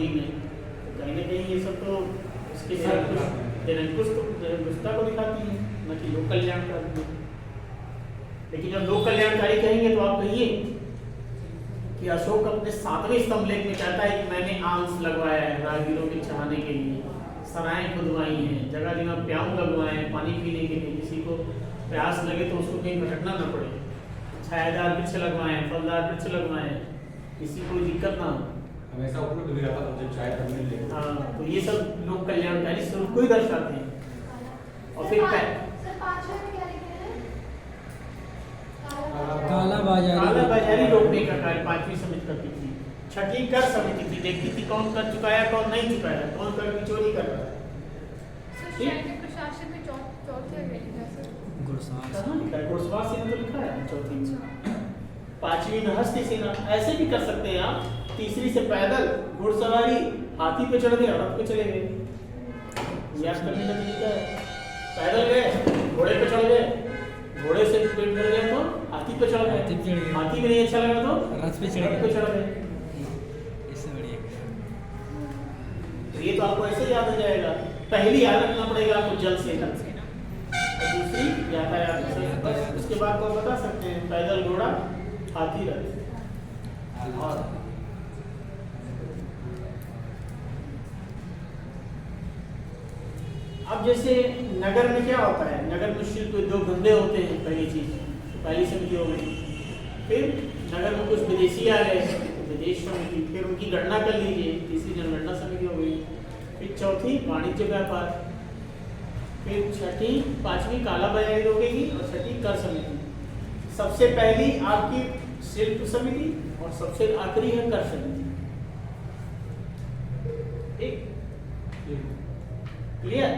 होली में, तो कहीं ना कहीं ये सब तो इसके निरंकुश तो निरंकुशता को दिखाती है, न कि लोक कल्याणकारी। लेकिन जब लोक कल्याणकारी कहेंगे तो आप कहिए कि अशोक अपने 7वें स्तंभ लेख में कहता है कि मैंने आंस लगवाया है राहगीरों के चढ़ाने के लिए, सराएं खुदवाई हैं, जगह जगह प्याऊ लगवाए हैं पानी पीने के लिए, किसी को प्यास लगे तो उसको कहीं भटकना ना पड़े, छायादार वृक्ष लगवाए हैं, फलदार वृक्ष लगवाए हैं, किसी को दिक्कत ना हो, हमेशा उपलब्ध भी रहता था जब चाय करने लगे। हाँ, तो ये सब लोक कल्याणकारी स्वरूप को ही दर्शाते हैं। और फिर काला बाजारी रोकने का कार्य 5वीं समिति करती थी। 6ठी कर समिति थी, देखती थी कौन कर चुकाया कौन नहीं चुकाया, कौन कर की चोरी कर रहा है। प्रशासन में चौथे घुड़सवार सेना तो लिखा है चौथी में। 5वीं में हस्ती सेना, ऐसे भी कर सकते हैं आप। 3री से पैदल घुड़सवारी, हाथी पे चढ़ गए, रथ पे चले गए, याद करने का तरीका है। पैदल गए, घोड़े पे चढ़ गए, घोड़े से पेट भर गए तो हाथी पे चढ़ गए, हाथी में नहीं अच्छा लगा तो रथ पे चढ़ गए। इससे बढ़िया तो ये तो आपको ऐसे याद हो जाएगा। पहली याद रखना पड़ेगा आपको जल सेना, और दूसरी यातायात से, बस उसके बाद तो बता सकते हैं पैदल घोड़ा, हाथी, रथ। और अब जैसे नगर में क्या होता है, नगर में शिल्प उद्योग धंधे होते हैं, पहली चीज तो पहली समिति हो गई। फिर नगर में कुछ विदेशी आ गए तो विदेश समिति, फिर उनकी गणना कर लीजिए, 3री जनगणना समिति हो गई। फिर 4थी वाणिज्य व्यापार, फिर 6ठी 5वीं काला बाजारी रोकेगी, और 6ठी कर समिति। सबसे पहली आपकी शिल्प समिति और सबसे आखिरी है कर समिति। क्लियर?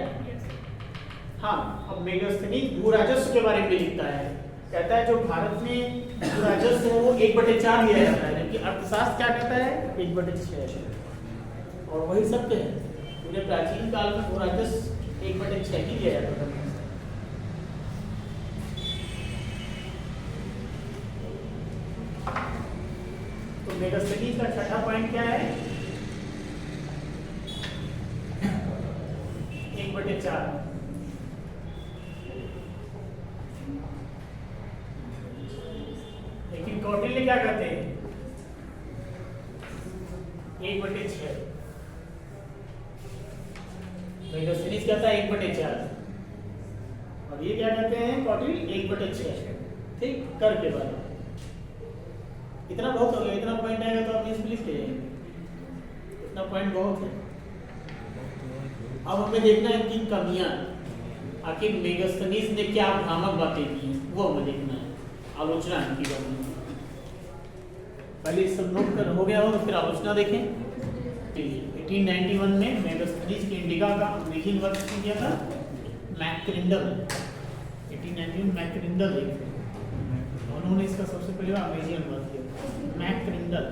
हाँ, अब मेगास्थनीज भू राजस्व के बारे में लिखता है, कहता है जो भारत में भू राजस्व है वो 1/4 दिया जाता है, जबकि अर्थशास्त्र क्या कहता है 1/6, और वही सत्य है। पूरे प्राचीन काल में भू राजस्व 1/6 ही दिया जाता था। तो मेगास्थनीज का 6ठा पॉइंट क्या है, 1/4। लेकिन कौटिल्य क्या करते हैं 1/6, मेगास्थनीज कहता है 1/4, और ये क्या कहते हैं कौटिल्य 1/6। ठीक, कर के बाद इतना बहुत हो गया, इतना पॉइंट आएगा तो आप इसमें लिख लीजिए, इतना पॉइंट बहुत है। अब हमें देखना है इनकी कमियां, आखिर मेगास्थनीज ने क्या भ्रामक बातें की हैं वो हमें देखना है, आलोचना इनकी करनी है। पहले सब नोट कर हो गया हो तो फिर आलोचना देखें। 1891 में मेगास्थनीज के इंडिका का अंग्रेजी अनुवाद किया था मैकक्रिंडल। 1891 मैकक्रिंडल, उन्होंने इसका सबसे पहले अंग्रेजी अनुवाद किया, मैकक्रिंडल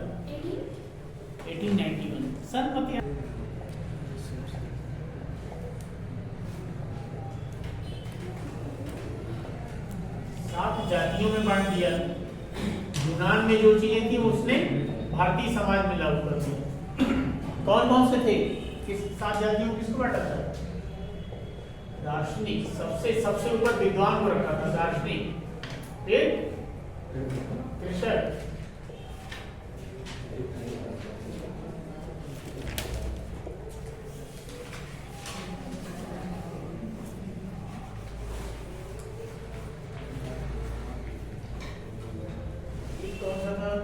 1891। सर मत 7 जातियों में बांट दिया। यूनान में जो चीजें थी उसने भारतीय समाज में लागू कर दिया। कौन कौन से थे, किस 7 जातियों को किसको बांटा था? दार्शनिक, सबसे ऊपर विद्वान को रखा था दार्शनिक, फिर कृषक,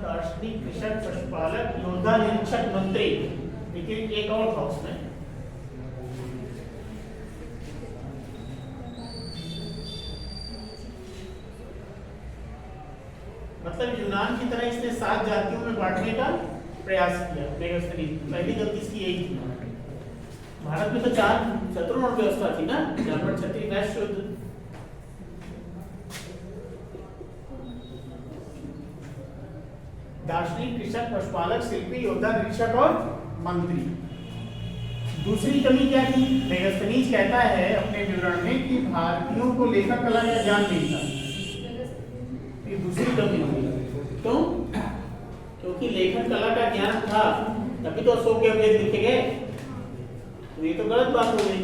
दार्शनिक, कृषक, पशुपालक, योद्धा, निरीक्षक, मंत्री। लेकिन एक और था उसमें, मतलब यूनान की तरह इसने 7 जातियों में बांटने का प्रयास किया मेगास्थनीज। पहली गलती इसकी यही थी। भारत में तो 4 चतुर्वर्ण व्यवस्था थी ना, ब्राह्मण, क्षत्रिय, वैश्य, शूद्र। दार्शनिक, कृषक, पशुपालक, शिल्पी, योद्धा, निरीक्षक और मंत्री। दूसरी कमी क्या थी? मेगास्थनीज कहता है अपने विवरण में कि भारतीयों को लेखा कला का ज्ञान नहीं था। ये दूसरी कमी हुई। क्यों? क्योंकि लेखन कला का ज्ञान था तभी तो अशोक के अवैध लिखे गए, तो ये तो गलत बात हो गई।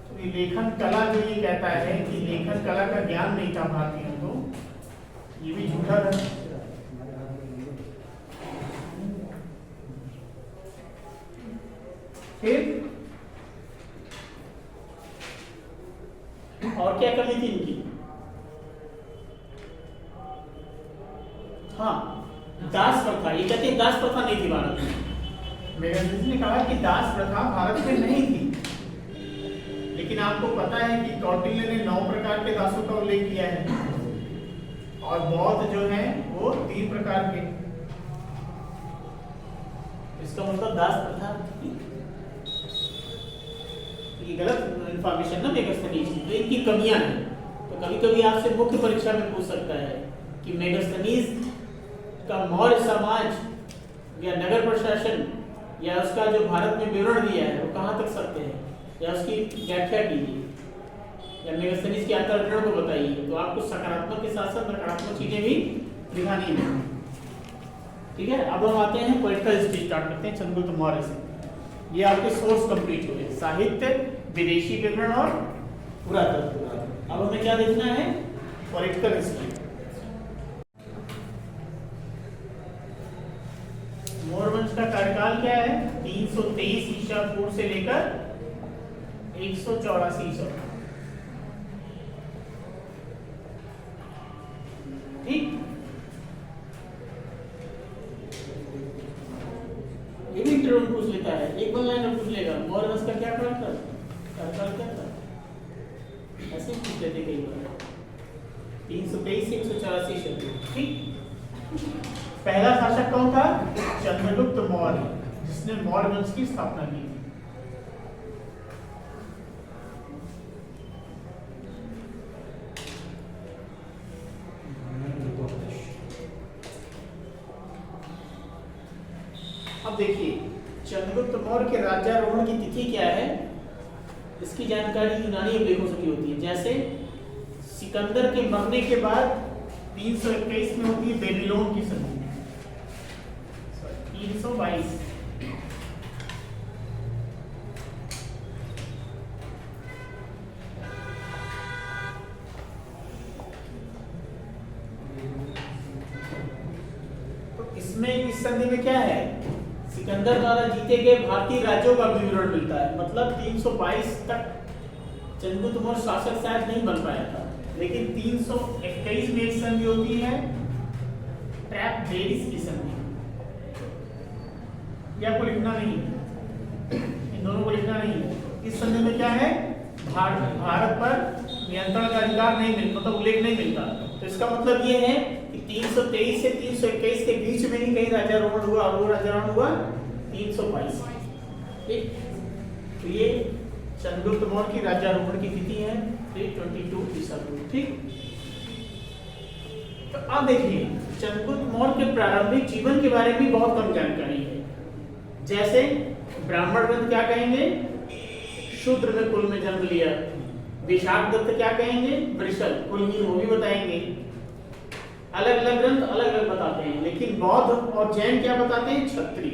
तो ये लेखन कला जो ये कहता है कि लेखन कला का ज्ञान नहीं था भारतीयों को, ये भी झूठा था। फिर और क्या कमी थी इनकी? हाँ, दास प्रथा। ये कहते हैं दास प्रथा नहीं थी भारत में। मेगास्थनीज ने कहा कि दास प्रथा भारत में नहीं थी, लेकिन आपको पता है कि कौटिल्य ने 9 प्रकार के दासों का उल्लेख किया है और बौद्ध जो है वो 3 प्रकार के। इसका मतलब दास प्रथा थी। ये गलत इंफॉर्मेशन ना मेगास्थनीज की, तो इनकी कमियां हैं। तो कभी कभी आपसे मुख्य परीक्षा में पूछ सकता है कि मेगास्थनीज का मौर्य समाज या नगर प्रशासन या उसका जो भारत में विवरण दिया है वो कहाँ तक सत्य है, या उसकी व्याख्या कीजिए, या मेगास्थनीज के अंतर्ग्रहण को बताइए। तो आपको सकारात्मक के साथ साथ नकारात्मक चीजें भी दिखानी है। ठीक है, अब हम आते हैं पॉलिटिकल हिस्ट्री स्टार्ट करते हैं चंद्रगुप्त मौर्य से। ये आपके सोर्स कंप्लीट हुए, साहित्य, विदेशी विवरण और पुरातत्व। अब हमें क्या देखना है? Political history. मौर्य वंश का कार्यकाल क्या है? 323 ईसा पूर्व से लेकर 184 ईसा। ठीक, ये भी इंटरव्यू में पूछ लेता है, एक 1 लाइन में पूछ लेगा मौर्य वंश का क्या कार्यकाल क्या था, ऐसे ही पूछ लेते कई बार। 323 से 184 ईसा। ठीक, पहला शासक कौन था? चंद्रगुप्त मौर्य, जिसने मौर्य वंश की स्थापना की थी। अब देखिए चंद्रगुप्त मौर्य के राज्यारोहण की तिथि क्या है, इसकी जानकारी यूनानी अभिलेखों से भी होती है। जैसे सिकंदर के मरने के बाद 321 में होती है बेबीलोन की संधि, 322। तो इसमें इस संधि में क्या है? सिकंदर द्वारा जीते गए भारतीय राज्यों का विवरण मिलता है। मतलब 322 तक चंद्रगुप्त मौर्य शासक शायद नहीं बन पाया था, लेकिन 321 में एक संधि होती है ट्रैप बेरिस की संधि। ये आपको लिखना नहीं है, इन दोनों को लिखना नहीं है। इस संधि में क्या है? भारत पर नियंत्रण का अधिकार नहीं मिलता, मतलब उल्लेख नहीं मिलता। तो इसका मतलब ये है कि 323 से 321 के बीच में ही कहीं राज्यारोहण हुआ, और वो राज्यारोहण हुआ 322। ठीक, तो ये चंद्रगुप्त मौर्य की राज्यारोहण की तिथि है 322 ईसा पूर्व। ठीक, तो अब देखिए चंद्रगुप्त मौर्य के प्रारंभिक जीवन के बारे में बहुत कम जानकारी है। जैसे ब्राह्मण ग्रंथ क्या कहेंगे? शूद्र में कुल में जन्म लिया। विशाख दत्त क्या कहेंगे? वृषभ कुलहीन, वो भी बताएंगे। अलग अलग ग्रंथ अलग अलग बताते हैं, लेकिन बौद्ध और जैन क्या बताते हैं? क्षत्रिय।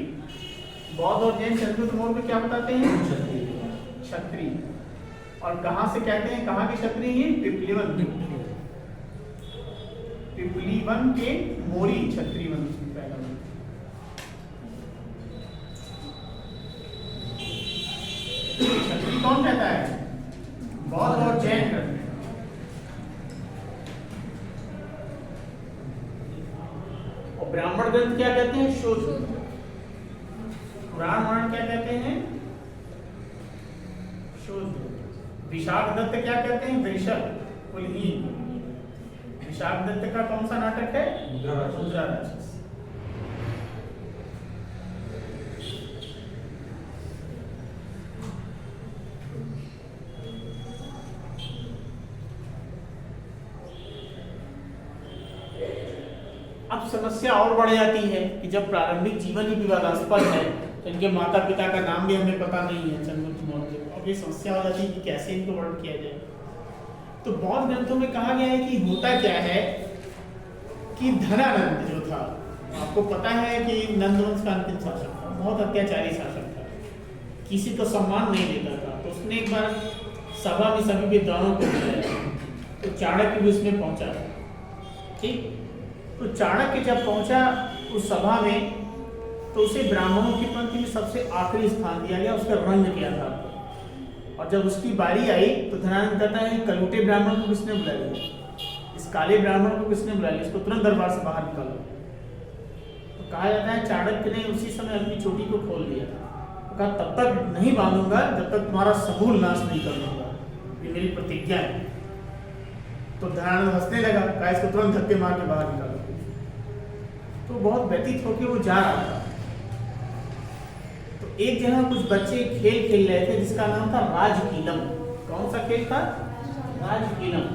बौद्ध और जैन चंद्रगुप्त मौर्य को क्या बताते हैं? क्षत्रिय। और कहां से कहते हैं, कहां के क्षत्रिय? पिपलीवन के मोरी क्षत्रिय वंश में पैदा हुए। क्षत्रिय कौन कहता है? बौद्ध और जैन ग्रंथ। और ब्राह्मण ग्रंथ क्या कहते हैं? शूद्र। ब्राह्मण क्या कहते हैं? शूद्र। विशाख दत्त क्या कहते हैं? वृषभ कुलहीन। विशाख दत्त का कौन सा नाटक है? मुद्रा राक्षस। अब समस्या और बढ़ जाती है कि जब प्रारंभिक जीवन ही विवादास्पद है, तो इनके माता पिता का नाम भी हमें पता नहीं है चंद्रगुप्त मौर्य। अब ये समस्या हो जाती है कि कैसे इनको वर्णन किया जाए। तो बौद्ध ग्रंथों में कहा गया है कि होता क्या है कि धनानंद जो था आपको पता है कि नंदवंश का अंतिम शासक था, बहुत अत्याचारी शासक था, किसी को सम्मान नहीं देता था। तो उसने एक बार सभा में सभी विद्वानों को बुलाया, तो चाणक्य भी उसमें पहुंचा। ठीक, तो चाणक्य जब पहुंचा उस सभा में तो उसे ब्राह्मणों की पंक्ति में सबसे आखिरी स्थान दिया गया, उसका रंग किया था। और जब उसकी बारी आई तो धनानंद कहता है कलूटे ब्राह्मण को किसने बुला लिया, इस काले ब्राह्मण को किसने बुला लिया, इसको तुरंत दरबार से बाहर निकालो। तो कहा जाता है चाणक्य ने उसी समय अपनी चोटी को खोल दिया, तो कहा तब तक नहीं बांधूंगा जब तक तुम्हारा समूल नाश नहीं कर लूंगा, ये मेरी प्रतिज्ञा है। तो धनानंद हंसने लगा, कहा इसको तुरंत धक्के मार के बाहर निकालो। तो बहुत व्यतीत होकर वो जा रहा था, तो एक जगह कुछ बच्चे खेल खेल रहे थे जिसका नाम था राजकीलम। कौन सा खेल था? राजकीलम।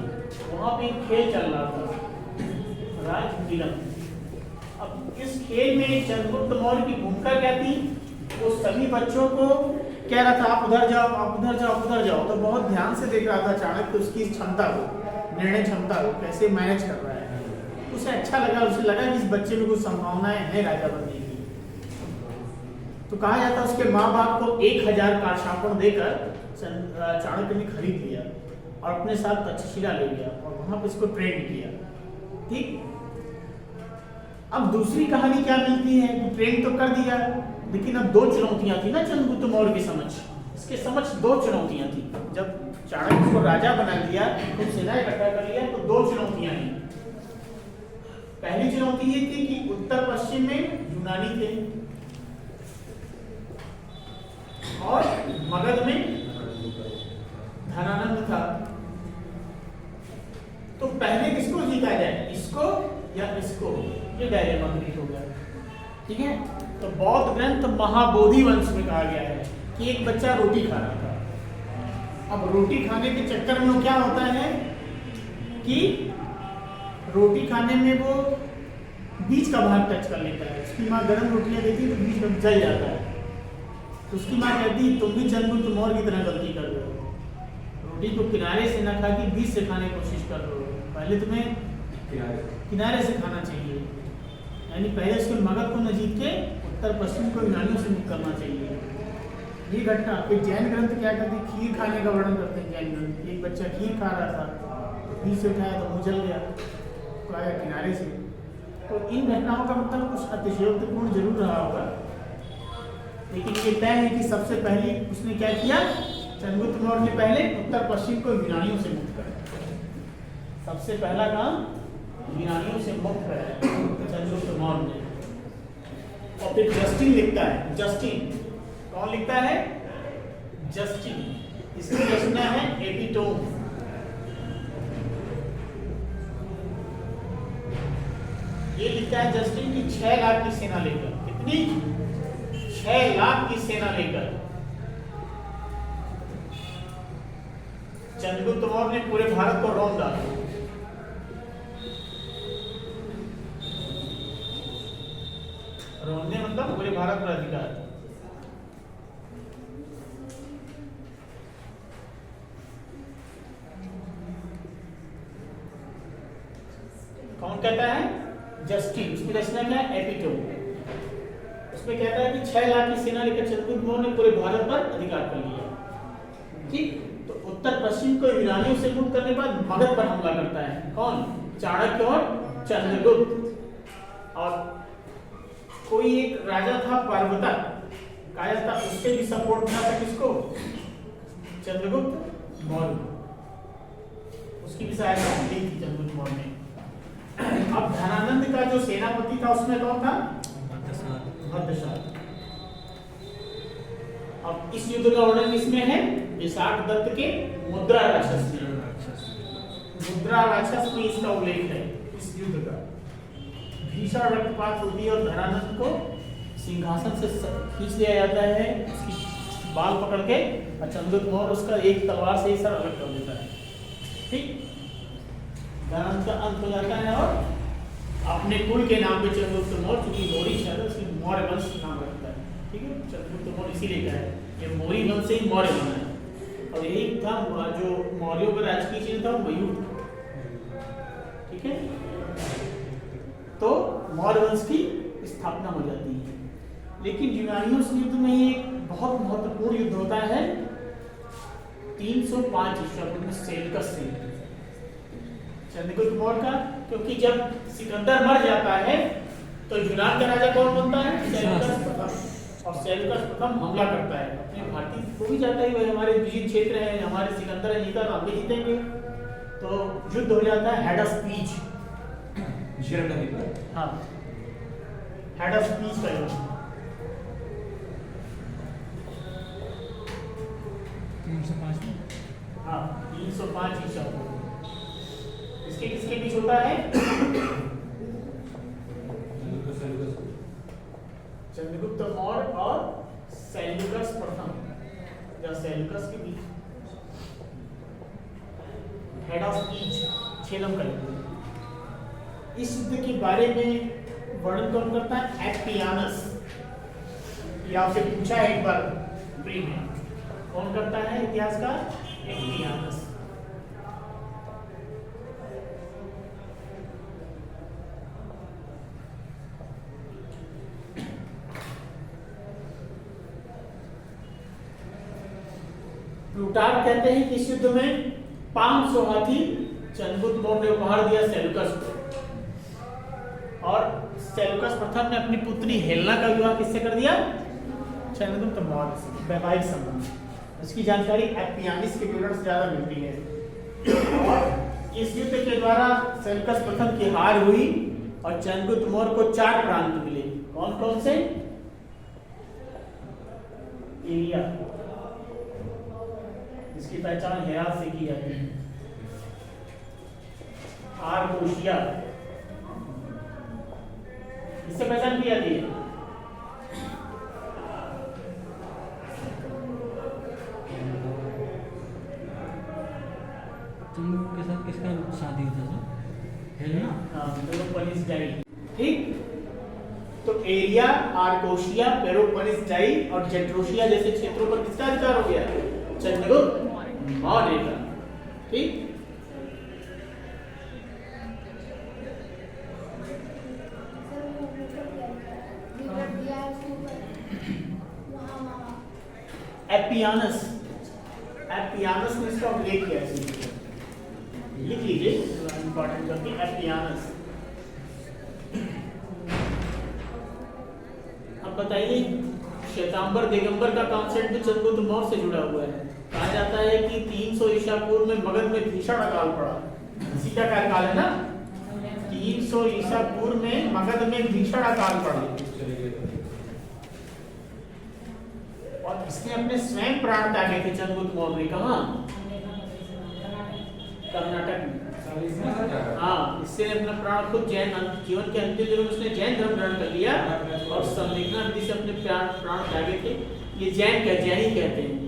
वहां पे एक खेल चल रहा था, राजकीलम। अब इस खेल में चंद्रगुप्त मौर्य की भूमिका क्या थी? वो सभी बच्चों को कह रहा था आप उधर जाओ, आप उधर जाओ, आप उधर जाओ। तो बहुत ध्यान से देख रहा था चाणक्य उसकी क्षमता को, निर्णय क्षमता को, कैसे मैनेज कर रहा है। उसे अच्छा लगा, उसे लगा कि इस बच्चे में कुछ संभावनाएं हैं राजा बनने की। तो कहा जाता है उसके माँ बाप को 1000 कारशापण देकर चाणक्य ने खरीद लिया और अपने साथ तक्षशिला ले गया और वहां पर इसको ट्रेन किया। ठीक, अब दूसरी कहानी क्या मिलती है कि ट्रेन तो कर दिया, लेकिन अब 2 चुनौतियां थी ना चंद्रगुप्त मौर्य के समक्ष। इसके समक्ष 2 चुनौतियां थी। जब चाणक्य को राजा बना दिया, तो सेना इकट्ठा कर लिया, तो 2 चुनौतियां थी। पहली चुनौती ये थी कि उत्तर पश्चिम में यूनानी थे और मगध में धनानंद था। तो पहले किसको जीता जाए, इसको या इसको? ये डायलेमा क्रिएट हो गया। ठीक है, तो बौद्ध ग्रंथ महाबोधि वंश में कहा गया है कि एक बच्चा रोटी खा रहा था। अब रोटी खाने के चक्कर में वो क्या होता है कि रोटी खाने में वो बीच का भाग टच कर लेता है। उसकी माँ गर्म रोटियां देती है तो बीच में जल जाता है। तो उसकी माँ कहती तुम भी चंद्रगुप्त मौर्य की तरह गलती कर रहे हो, रोटी को किनारे से ना खा के बीच से खाने की कोशिश कर रहे हो। पहले तुम्हें किनारे से खाना चाहिए, यानी पहले उसके मगध को न जीत के उत्तर पश्चिम को यूनानियों से मुक्त करना चाहिए। ये घटना एक जैन ग्रंथ क्या करते हैं, खीर खाने का वर्णन करते हैं जैन ग्रंथ। एक बच्चा खीर खा रहा था, तो बीच से उठाया तो मुँह जल गया, तो आया किनारे से। तो इन घटनाओं का मतलब कुछ अतिशयोक्तिपूर्ण जरूर रहा होगा, लेकिन ये तय है कि सबसे पहले उसने क्या किया, चंद्रगुप्त मौर्य ने पहले उत्तर पश्चिम को यूनानियों से मुक्त कराया। सबसे पहला काम यूनानियों से मुक्त कराया चंद्रगुप्त मौर्य ने। और फिर जस्टिन लिखता है, जस्टिन कौन लिखता है? जस्टिन। इसकी रचना है एपिटोम। ये लिखता है जस्टिन की 6 लाख की सेना लेकर। कितनी? 6 लाख की सेना लेकर चंद्रगुप्त मौर्य ने पूरे भारत को रौंद डाला। रौंदने मतलब पूरे भारत पर अधिकार। कौन कहता है? जस्टिन। उसकी रचना क्या है? एपिटोम। उसमें कहता है कि 6 लाख की सेना लेकर चंद्रगुप्त मौर्य ने पूरे भारत पर अधिकार कर लिया। ठीक, तो उत्तर पश्चिम को यूनानियों से मुक्त करने के बाद मगध पर हमला करता है। कौन? चाणक्य और चंद्रगुप्त। और कोई एक राजा था पर्वतक, कहा जाता उससे भी सपोर्ट मिला था किसको? चंद्रगुप्त मौर्य। उसकी भी सहायता ली थी चंद्रगुप्त मौर्य ने। अब धनानंद का जो सेनापति था उसमें कौन था? भद्रशाल। अब इस युद्ध का वर्णन किसमें है? विशाख दत्त के मुद्रा राक्षस में। मुद्रा राक्षस में इसका उल्लेख है, इस युद्ध का। भीषण रक्तपात होती है और धनानंद को सिंहासन से खींच लिया जाता है, उसकी बाल पकड़ के, और चंद्रगुप्त मौर्य उसका एक तलवार से ही सर अलग कर देता है। ठीक, धनानंद का अंत हो जाता है और अपने कुल के नाम पे चंद्रगुप्त मौर्य, चूंकि मौर्य शब्द उसकी मौर्य वंश नाम रखता है। ठीक है, चंद्रगुप्त मौर्य इसीलिए कहा है, ये मौर्य वंश से ही मौर्य बना है। और यही था जो मौर्यों का राजकीय चिन्ह था, मयूर था। ठीक है, तो मौर्य वंश की स्थापना हो जाती है। लेकिन यूनानियों से युद्ध में एक बहुत महत्वपूर्ण युद्ध होता है 305 ईस्वी पूर्व में सेल्यूकस से चंद्रगुप्त मौर्य का, क्योंकि जब सिकंदर मर जाता है तो यूनान का राजा कौन बनता है? सेल्यूकस प्रथम। और सेल्यूकस प्रथम हमला करता है अपने भारतीय को भी जाता है, वह हमारे विजित क्षेत्र है, हमारे सिकंदर है, जीता तो हम भी जीतेंगे। तो युद्ध हो जाता है हेडस्पीच। हाँ, हेडस्पीच का युद्ध 305 में। हाँ 305 ईसा पूर्व। इसके किसके बीच होता है? चंद्रगुप्त मौर्य और सेल्यूकस प्रथम या सेल्यूकस के बीच हेड ऑफ स्पीच छेदम का युद्ध। इस युद्ध के बारे में वर्णन कौन करता है? एप्पियानस। ये आपसे पूछा है एक बार प्री में, कौन करता है इतिहास का? एप्पियानस। प्लूटार्क कहते हैं कि इस युद्ध में 500 हाथी चंद्रगुप्त मौर्य ने उपहार दिया सेल्यूकस को, और सेल्यूकस प्रथम ने अपनी पुत्री हेलेना का विवाह किससे कर दिया? चंद्रगुप्त मौर्य से, वैवाहिक संबंध। इसकी जानकारी एप्पियानिस के विवरण से ज्यादा मिलती है। और इस युद्ध के द्वारा सेल्यूकस प्रथम की हार हुई और चंद्रगुप्त मौर्य को 4 प्रांत मिले। कौन कौन से? एरिया, इसकी पहचान हेरात से की जाती है। आर्कोशिया, इससे पहचान की जाती है। चंद्रगुप्त के साथ किसका शादी था सर? हेलेना। पेलोपोनेसडाई। ठीक, तो एरिया, आर्कोशिया, पेलोपोनेसडाई और जेट्रोशिया जैसे क्षेत्रों पर किसका अधिकार हो गया? चंद्रगुप्त मौर्य का। ठीक, एप्पियानस, एप्पियानस ने इसका उल्लेख किया है, लिख लीजिए इंपॉर्टेंट करके एप्पियानस। अब बताइए, श्वेतांबर दिगंबर का कॉन्सेप्ट भी चंद्रगुप्त मौर्य से जुड़ा हुआ है। कहा जाता है कि 300 ईसा पूर्व में मगध में भीषण अकाल पड़ा। इसी का काल है ना, 300 ईसा पूर्व में मगध में भीषण अकाल पड़ा और इसने अपने स्वयं प्राण त्यागे थे। चंद्रगुप्त मौर्य कहाँ? कर्नाटक में। हाँ, इससे अपना प्राण खुद जैन जीवन के अंतिम दिनों में उसने जैन धर्म ग्रहण कर लिया और संलिग्ना विधि से अपने प्राण त्यागे थे। ये जैन ही कहते हैं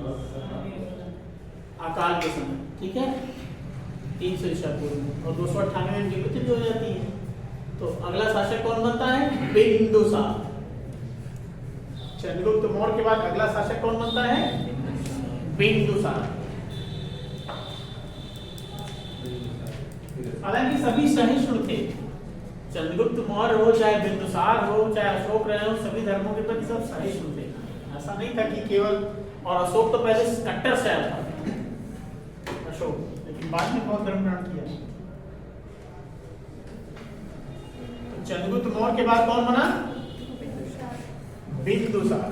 अकाल के समय। ठीक है, 300 ईसा पूर्व में, और 298 में इनकी मृत्यु भी हो जाती है। तो अगला शासक कौन बनता है? बिंदुसार। चंद्रगुप्त मौर्य के बाद अगला शासक कौन बनता है? बिंदुसार। हालांकि सभी सहिष्णु थे, चंद्रगुप्त मौर्य हो चाहे बिंदुसार हो चाहे अशोक रहे हो, सभी धर्मों के प्रति सब सहिष्णु थे। ऐसा नहीं था कि केवल, और अशोक तो पहले कट्टर शैव था अशोक, लेकिन बाद में बहुत धर्म ग्रहण किया। तो चंद्रगुप्त मौर्य के बाद कौन बना? बिंदुसार।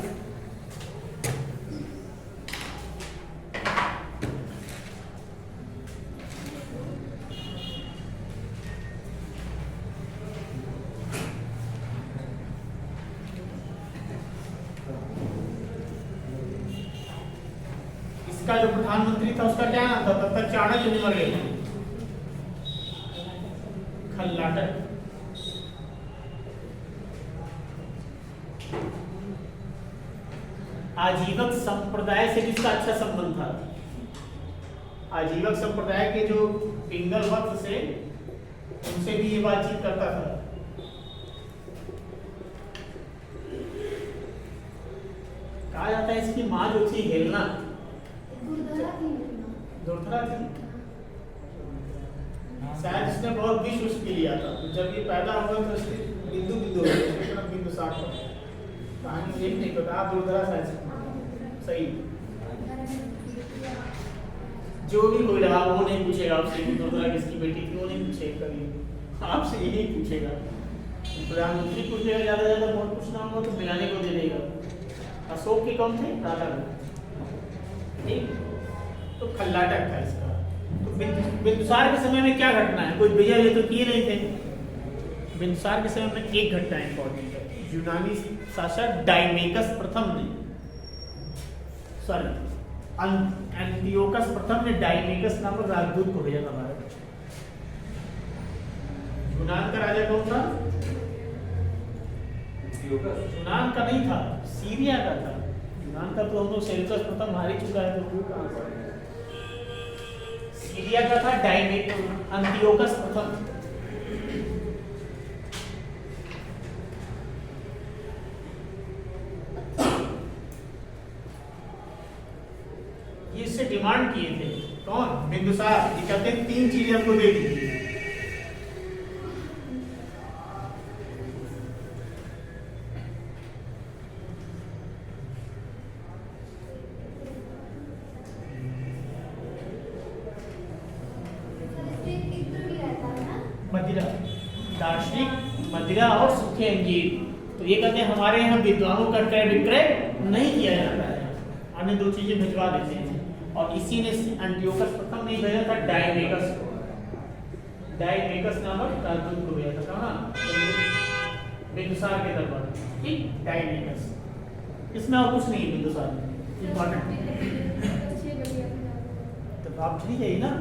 इसका जो प्रधानमंत्री था उसका क्या नाम था? तब तक चाणक्य नहीं मर गए थे। खल्लाटक। आजीवक संप्रदाय से किसका अच्छा संबंध था? आजीवक संप्रदाय के जो पिंगल वंश से, उनसे भी ये बातचीत करता था। कहा जाता है इसकी माँ जो थी हेलेना, दुर्धरा थी, शायद इसने बहुत विष उसके लिया था। जब ये पैदा हुआ तो इसके बिंदु हो गया, 60 पर कहानी मुझे नहीं पता, आप दूरदराज शायद सही। जो भी कोई रहा वो नहीं पूछेगा आपसे कि दूरदराज किसकी बेटी थी, वो नहीं पूछेगा कभी, आपसे यही पूछेगा। प्रधानमंत्री पूछेगा ज़्यादा ज़्यादा बहुत पूछना होगा तो मिलाने को दे देगा। अशोक के कौन थे? राजा। ठीक, तो खल्लाटक था इसका। तो बिंदुसार के समय में क्या घटना है, कोई विजय तो किए नहीं थे। बिंदुसार के समय में एक घटना इंपॉर्टेंट है, यूनानी शासक डायमेकस प्रथम ने, सॉरी एंटियोकस प्रथम ने डायमेकस नामक राजदूत को भेजा था भारत। यूनान का राजा कौन था? यूनान का नहीं था, सीरिया का था। यूनान का तो हम लोग सेल्यूकस प्रथम हार ही चुका है, तो वो कहां से? सीरिया का था एंटियोकस प्रथम। ये इससे डिमांड किए थे कौन? बिंदुसार। ये कहते हैं 3 चीजें हमको दे दीजिए। मदिरा, दार्शनिक मदिरा और सूखे अंजीर। तो ये कहते हैं हमारे यहाँ विद्वानों का क्रय विक्रय नहीं किया जाता है, अन्य 2 चीजें भिजवा देते हैं। और इसी ने एंटियोकस प्रथम ने भेजा था डायमेकस को, डायमेकस नामक राजदूत को भेजा था। कहाँ? बिंदुसार के दरबार। ठीक, डायमेकस। इसमें और कुछ नहीं है बिंदुसार में इंपॉर्टेंट। तो आप चली जाइए ना,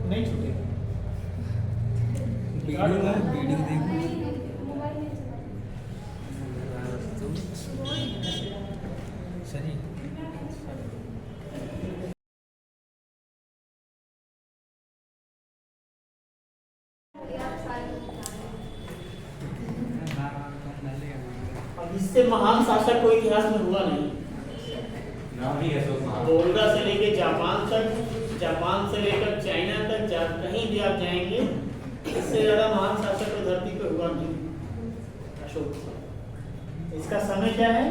नहीं छूटे। वीडियो देखो सही। अब इससे महान शासक कोई इतिहास में हुआ नहीं। नाम ही है सब महान। बोल्गा से लेके जापान तक, जापान से लेकर चाइना तक, कहीं भी आप जाएंगे इससे ज्यादा महान शासक तो धरती पे हुआ नहीं, अशोक। इसका समय क्या है?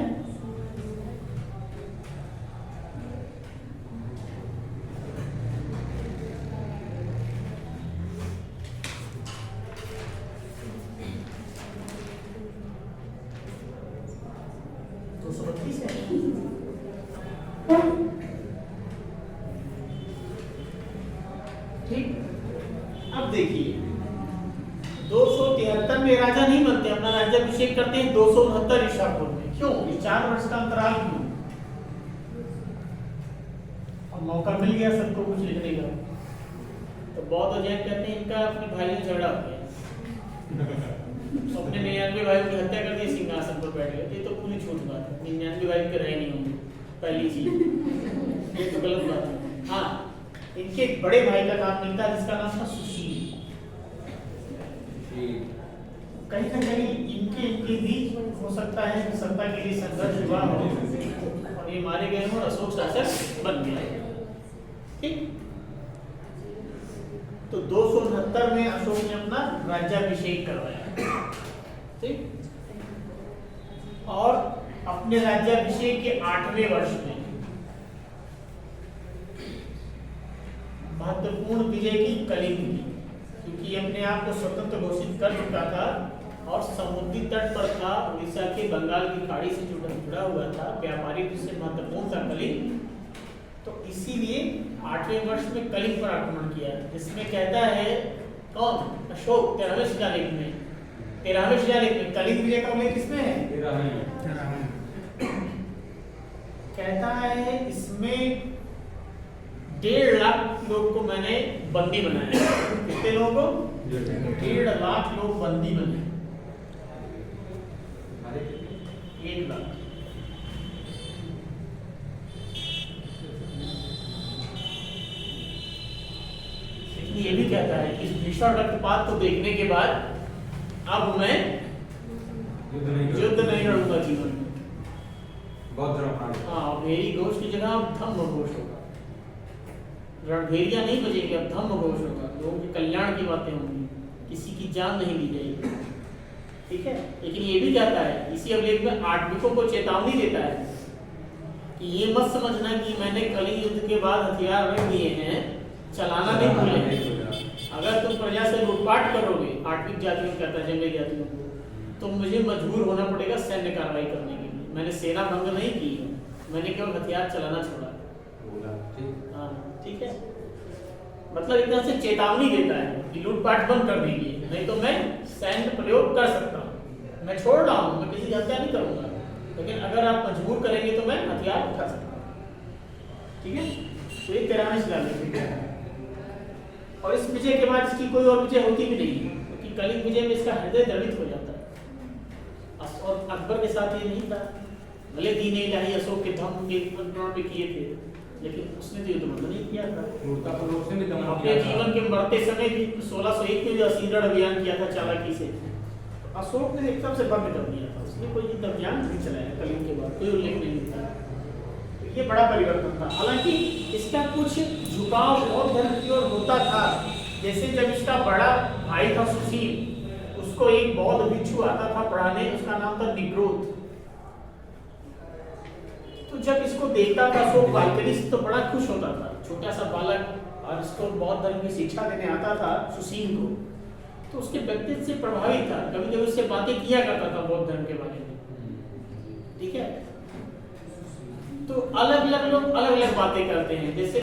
ठीक, अब देखिए 273 में राजा नहीं बनते, अपना राज्याभिषेक करते हैं 269 ईसा पूर्व में। क्यों? ये 4 वर्ष का अंतराल क्यों? अब मौका मिल गया सबको कुछ लिखने का, तो बौद्ध जैन कहते हैं इनका अपने भाई से झगड़ा हो गया, अपने 99 भाइयों की हत्या कर दी, सिंहासन पर बैठ गए। ये तो पूरी झूठ बात है, 99 भाई के रहे नहीं होंगे, पहली चीज ये तो गलत बात है। हाँ, इनके एक बड़े भाई का नाम मिलता है जिसका नाम था सुशील। कहीं ना कहीं इनके बीच हो सकता है कि सत्ता के लिए संघर्ष हुआ हो और ये मारे गए हो, अशोक शासक बन गया। ठीक, तो 269 में अशोक ने अपना राज्याभिषेक करवाया। ठीक, और अपने राज्याभिषेक के 8वें वर्ष में महत्वपूर्ण विजय की कलिंग की, क्योंकि अपने आप को स्वतंत्र घोषित कर चुका था और समुद्री तट पर था, उड़ीसा के बंगाल की खाड़ी से जुड़ा हुआ था, व्यापारिक दृष्टि से महत्वपूर्ण था कलिंग। तो इसीलिए 8वें वर्ष में कलिंग पर आक्रमण किया, जिसमें कहता है कौन? अशोक 13वें शिलालेख में। 13वें शिलालेख में कलिंग विजय का उल्लेख किसमें है? 13वें। कहता है इसमें 1.5 लाख लोग को मैंने बंदी बनाया। कितने लोगों को? 1.5 लाख लोग बंदी बने। 1 लाख। लेकिन ये भी कहता है कि भीषण रक्तपात को देखने के बाद अब मैं युद्ध नहीं लड़ूंगा जीवन में। हाँ, मेरी घोष की जगह अब धम्म घोष होगा, रणभेरिया नहीं बजेगी, अब धम्म घोष होगा। लोगों के कल्याण की बातें होंगी, किसी की जान नहीं ली जाएगी। ठीक है, लेकिन ये भी कहता है इसी अभिलेख में आटविकों को चेतावनी देता है कि ये मत समझना कि मैंने कलिंग युद्ध के बाद हथियार रख दिए हैं, चलाना नहीं भूले। अगर तुम प्रजा से लूटपाट करोगे, आटविक जातियों को कहता है, जंगली जातियों को, तो मुझे मजबूर होना पड़ेगा सैन्य कार्रवाई करने के लिए। मैंने सेना भंग नहीं की, मैंने केवल हथियार चलाना छोड़ा। हाँ, ठीक है, मतलब एक तरह से चेतावनी देता है कि लूटपाट बंद कर दीजिए, नहीं तो मैं सैन्य प्रयोग कर सकता हूँ। मैं छोड़ रहा हूँ, मैं किसी की हत्या नहीं करूंगा, लेकिन अगर आप मजबूर करेंगे तो मैं हथियार उठा सकता हूँ। ठीक है, तो ये 13वें शिलालेख है। और इस विजय के बाद इसकी कोई और विजय होती भी नहीं है, क्योंकि कलिंग विजय में इसका हृदय द्रवित हो जाता है। और अकबर के साथ ये नहीं था, भले दीन इलाही अशोक के धम्म के नियंत्रण में किए थे, लेकिन उसने तो युद्ध बंद नहीं किया था। अपने जीवन के बढ़ते समय भी 1601 में जो असीरण अभियान किया था चालाकी से, अशोक ने एकदम से बंद कर दिया था। उसने कोई युद्ध अभियान नहीं चलाया कलिंग के बाद, कोई उल्लेख नहीं था। तो ये बड़ा परिवर्तन था। हालांकि इसका कुछ झुकाव बौद्ध धर्म की ओर होता था। जैसे जब इसका बड़ा भाई था सुशील, उसको एक बौद्ध भिक्षु आता था पढ़ाने, उसका नाम था निग्रोध। तो जब इसको देखता था अशोक बालकनी से तो बड़ा खुश होता था, छोटा सा बालक, और इसको बौद्ध धर्म की शिक्षा देने आता था सुशील को, तो उसके व्यक्तित्व से प्रभावित था। कभी कभी उससे बातें किया करता था बौद्ध धर्म के बारे में। ठीक है, तो अलग अलग लोग अलग अलग बातें करते हैं। जैसे